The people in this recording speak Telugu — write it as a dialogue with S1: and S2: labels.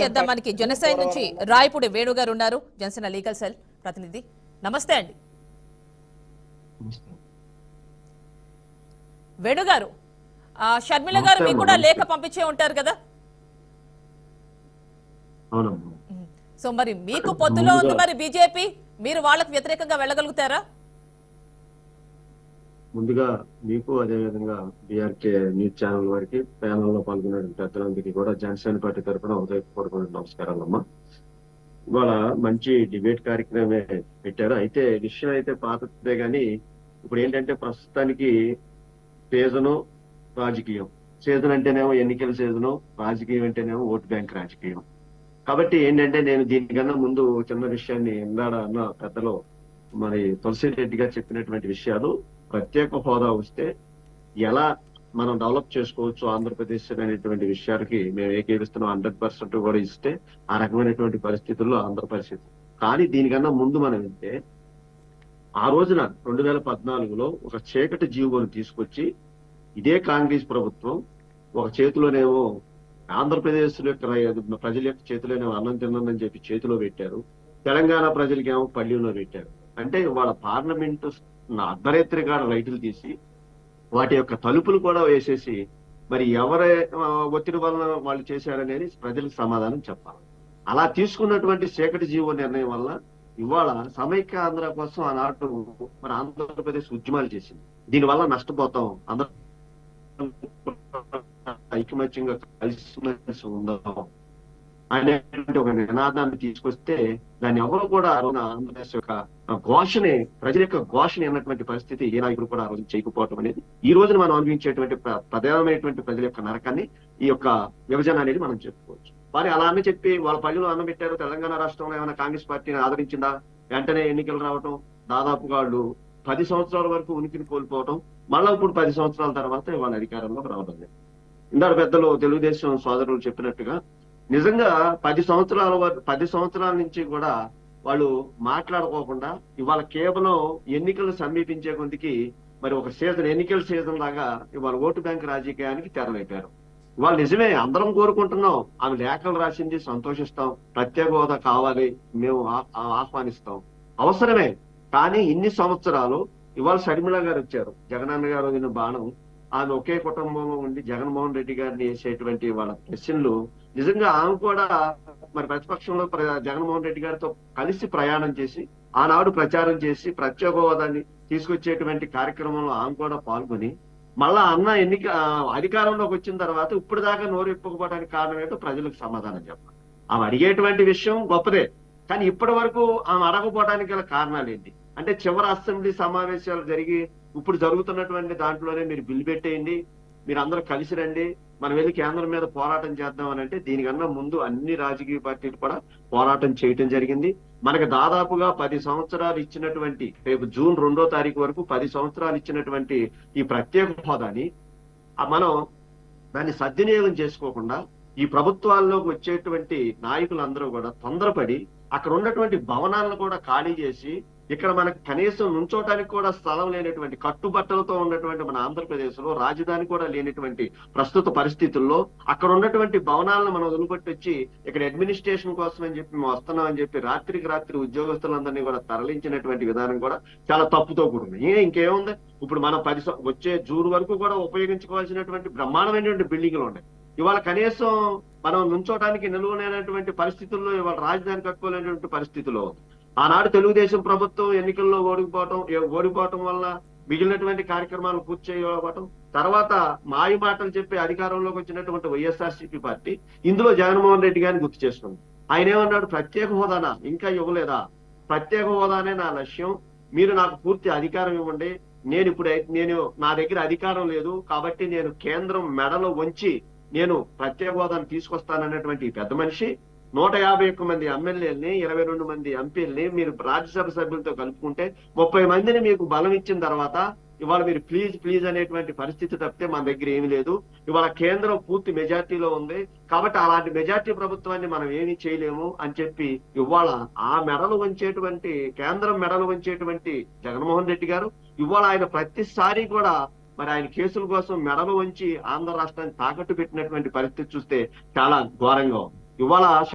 S1: చేద్దాం. మనకి జనసేన నుంచి రాయపూడి వేణు గారు ఉన్నారు, జనసేన లీగల్ సెల్ ప్రతినిధి. నమస్తే అండి వేణు గారు. షర్మిల గారు మీకు కూడా లేఖ పంపించే ఉంటారు కదా? సో మరి మీకు పొత్తులో ఉంది మరి బీజేపీ, మీరు వాళ్ళకు వ్యతిరేకంగా వెళ్ళగలుగుతారా?
S2: ముందుగా మీకు అదేవిధంగా బీఆర్కే న్యూస్ ఛానల్ వారికి ప్యానల్ లో పాల్గొనే పెద్దలందరికీ కూడా జనసేన పార్టీ తరఫున ఉదయపూర్వక నమస్కారాలమ్మా. ఇవాళ మంచి డిబేట్ కార్యక్రమమే పెట్టారు. అయితే విషయం అయితే పాతదే గాని ఇప్పుడు ఏంటంటే ప్రస్తుతానికి సీజను రాజకీయం, సీజన్ అంటేనేమో ఎన్నికల సీజను, రాజకీయం అంటేనేమో ఓటు బ్యాంక్ రాజకీయం. కాబట్టి ఏంటంటే నేను దీనికన్నా ముందు చిన్న విషయాన్ని ఇందాడ అన్న పెద్దలో మరి తులసిరెడ్డి గారు చెప్పినటువంటి విషయాలు, ప్రత్యేక హోదా వస్తే ఎలా మనం డెవలప్ చేసుకోవచ్చు ఆంధ్రప్రదేశ్ అనేటువంటి విషయాలకి మేము ఏకీవిస్తున్నాం. 100% కూడా ఇస్తే ఆ రకమైనటువంటి పరిస్థితుల్లో ఆంధ్ర పరిస్థితి. కానీ దీనికన్నా ముందు మనం వెళ్తే ఆ రోజున 2014లో ఒక చీకటి జీవోని తీసుకొచ్చి ఇదే కాంగ్రెస్ ప్రభుత్వం ఒక చేతిలోనేమో ఆంధ్రప్రదేశ్ యొక్క ప్రజల యొక్క చేతిలోనేమో అన్నం తిన్నదని చెప్పి చేతిలో పెట్టారు, తెలంగాణ ప్రజలకేమో పల్లెల్లో పెట్టారు. అంటే వాళ్ళ పార్లమెంటు అర్ధరేత్రిగా లైట్లు తీసి వాటి యొక్క తలుపులు కూడా వేసేసి మరి ఎవరి ఒత్తిడి వలన వాళ్ళు చేశారనేది ప్రజలకు సమాధానం చెప్పాలి. అలా తీసుకున్నటువంటి చీకటి జీవో నిర్ణయం వల్ల ఇవాళ సమైక్య ఆంధ్ర కోసం ఆనాడు మన ఆంధ్రప్రదేశ్ ఉద్యమాలు చేసింది. దీనివల్ల నష్టపోతాం, అందరూ ఐకమత్యంగా కలిసి ఉందాం అనేటువంటి ఒక నినాదాన్ని తీసుకొస్తే దాన్ని ఎవరు కూడా ఆ రోజున ఆంధ్రప్రదేశ్ యొక్క ఘోషని, ప్రజల యొక్క ఘోషని అన్నటువంటి పరిస్థితి ఏ నాయకుడు కూడా ఆ రోజు చేయకపోవటం అనేది ఈ రోజున మనం అనుభవించేటువంటి ప్రధానమైనటువంటి ప్రజల యొక్క నరకాన్ని ఈ యొక్క విభజన అనేది మనం చెప్పుకోవచ్చు. వారి అలా అని చెప్పి వాళ్ళ పల్లెలు అన్నం పెట్టారు. తెలంగాణ రాష్ట్రంలో ఏమైనా కాంగ్రెస్ పార్టీని ఆదరించిందా? వెంటనే ఎన్నికలు రావటం, దాదాపుగా వాళ్ళు 10 సంవత్సరాల వరకు ఉనికిని కోల్పోవటం, మళ్ళా ఇప్పుడు 10 సంవత్సరాల తర్వాత వాళ్ళ అధికారంలోకి రావడం. ఇందాక పెద్దలు తెలుగుదేశం సోదరులు చెప్పినట్టుగా నిజంగా 10 సంవత్సరాల నుంచి కూడా వాళ్ళు మాట్లాడుకోకుండా ఇవాళ కేవలం ఎన్నికలు సమీపించే కొద్దికి మరి ఒక సీజన్, ఎన్నికల సీజన్ లాగా ఇవాళ ఓటు బ్యాంక్ రాజకీయానికి తెరలేపారు. ఇవాళ నిజమే అందరం కోరుకుంటున్నాం, ఆమె లేఖలు రాసింది, సంతోషిస్తాం, ప్రత్యేక హోదా కావాలి, మేము ఆహ్వానిస్తాం, అవసరమే. కానీ ఇన్ని సంవత్సరాలు ఇవాళ షర్మిల గారు వచ్చారు, జగనన్న గారు వదిలిన బాణం, ఆమె ఒకే కుటుంబంలో ఉండి జగన్మోహన్ రెడ్డి గారిని వేసేటువంటి వాళ్ళ ప్రశ్నలు నిజంగా ఆమె కూడా మరి ప్రతిపక్షంలో జగన్మోహన్ రెడ్డి గారితో కలిసి ప్రయాణం చేసి ఆనాడు ప్రచారం చేసి ప్రత్యేక హోదాన్ని తీసుకొచ్చేటువంటి కార్యక్రమంలో ఆమె కూడా పాల్గొని మళ్ళా అన్న అధికారంలోకి వచ్చిన తర్వాత ఇప్పుడు దాకా నోరు ఇప్పకపోవడానికి కారణం ఏంటో ప్రజలకు సమాధానం చెప్పాలి. ఆమె అడిగేటువంటి విషయం గొప్పదే, కానీ ఇప్పటి వరకు ఆమె అడగపోవడానికి గల కారణాలు ఏంటి అంటే చివరి అసెంబ్లీ సమావేశాలు జరిగి ఇప్పుడు జరుగుతున్నటువంటి దాంట్లోనే మీరు బిల్లు పెట్టేయండి, మీరు అందరూ కలిసి రండి, మనం వెళ్ళి కేంద్రం మీద పోరాటం చేద్దాం అని అంటే దీనికన్నా ముందు అన్ని రాజకీయ పార్టీలు కూడా పోరాటం చేయటం జరిగింది. మనకు దాదాపుగా 10 సంవత్సరాలు ఇచ్చినటువంటి, రేపు జూన్ 2వ తారీఖు వరకు 10 సంవత్సరాలు ఇచ్చినటువంటి ఈ ప్రత్యేక హోదాని మనం దాన్ని సద్వినియోగం చేసుకోకుండా ఈ ప్రభుత్వాల్లోకి వచ్చేటువంటి నాయకులందరూ కూడా తొందరపడి అక్కడ ఉన్నటువంటి భవనాలను కూడా ఖాళీ చేసి ఇక్కడ మనకు కనీసం నుంచోటానికి కూడా స్థలం లేనటువంటి, కట్టుబట్టలతో ఉన్నటువంటి మన ఆంధ్రప్రదేశ్ లో రాజధాని కూడా లేనటువంటి ప్రస్తుత పరిస్థితుల్లో అక్కడ ఉన్నటువంటి భవనాలను మనం వదిలిపెట్టి వచ్చి ఇక్కడ అడ్మినిస్ట్రేషన్ కోసం అని చెప్పి మేము వస్తున్నాం అని చెప్పి రాత్రికి రాత్రి ఉద్యోగస్తులందరినీ కూడా తరలించినటువంటి విధానం కూడా చాలా తప్పుతో కూడింది. ఇంకేముంది, ఇప్పుడు మనం వచ్చే జూన్ వరకు కూడా ఉపయోగించుకోవాల్సినటువంటి బ్రహ్మాండమైనటువంటి బిల్డింగ్లు ఉన్నాయి. ఇవాళ కనీసం మనం నుంచోటానికి నిలువలేనటువంటి పరిస్థితుల్లో ఇవాళ రాజధాని కట్టుకోలేనటువంటి పరిస్థితుల్లో ఉంది. ఆనాడు తెలుగుదేశం ప్రభుత్వం ఎన్నికల్లో ఓడిపోవటం వల్ల మిగిలినటువంటి కార్యక్రమాలు పూర్తి చేయకపోవటం, తర్వాత మాయ మాటలు చెప్పి అధికారంలోకి వచ్చినటువంటి వైఎస్ఆర్సీపీ పార్టీ ఇందులో జగన్మోహన్ రెడ్డి గారిని గుర్తు చేస్తుంది. ఆయన ఏమన్నాడు, ప్రత్యేక హోదానా ఇంకా ఇవ్వలేదా, ప్రత్యేక హోదానే నా లక్ష్యం, మీరు నాకు పూర్తి అధికారం ఇవ్వండి, నేను నా దగ్గర అధికారం లేదు కాబట్టి నేను కేంద్రం మెడలో వంచి నేను ప్రత్యేక హోదాను తీసుకొస్తానన్నటువంటి పెద్ద మనిషి 151 మంది ఎమ్మెల్యేలని 22 మంది ఎంపీలని మీరు రాజ్యసభ సభ్యులతో కలుపుకుంటే 30 మందిని మీకు బలం ఇచ్చిన తర్వాత ఇవాళ మీరు ప్లీజ్ అనేటువంటి పరిస్థితి తప్పితే మన దగ్గర ఏమీ లేదు. ఇవాళ కేంద్రం పూర్తి మెజార్టీలో ఉంది కాబట్టి అలాంటి మెజార్టీ ప్రభుత్వాన్ని మనం ఏమీ చేయలేము అని చెప్పి ఇవాళ ఆ మెడలు వంచేటువంటి, కేంద్రం మెడలు వంచేటువంటి జగన్మోహన్ రెడ్డి గారు ఇవాళ ఆయన ప్రతిసారి కూడా మరి ఆయన కేసుల కోసం మెడలు వంచి ఆంధ్ర రాష్ట్రాన్ని తాకట్టు పెట్టినటువంటి పరిస్థితి చూస్తే చాలా ఘోరంగా ఇవాళ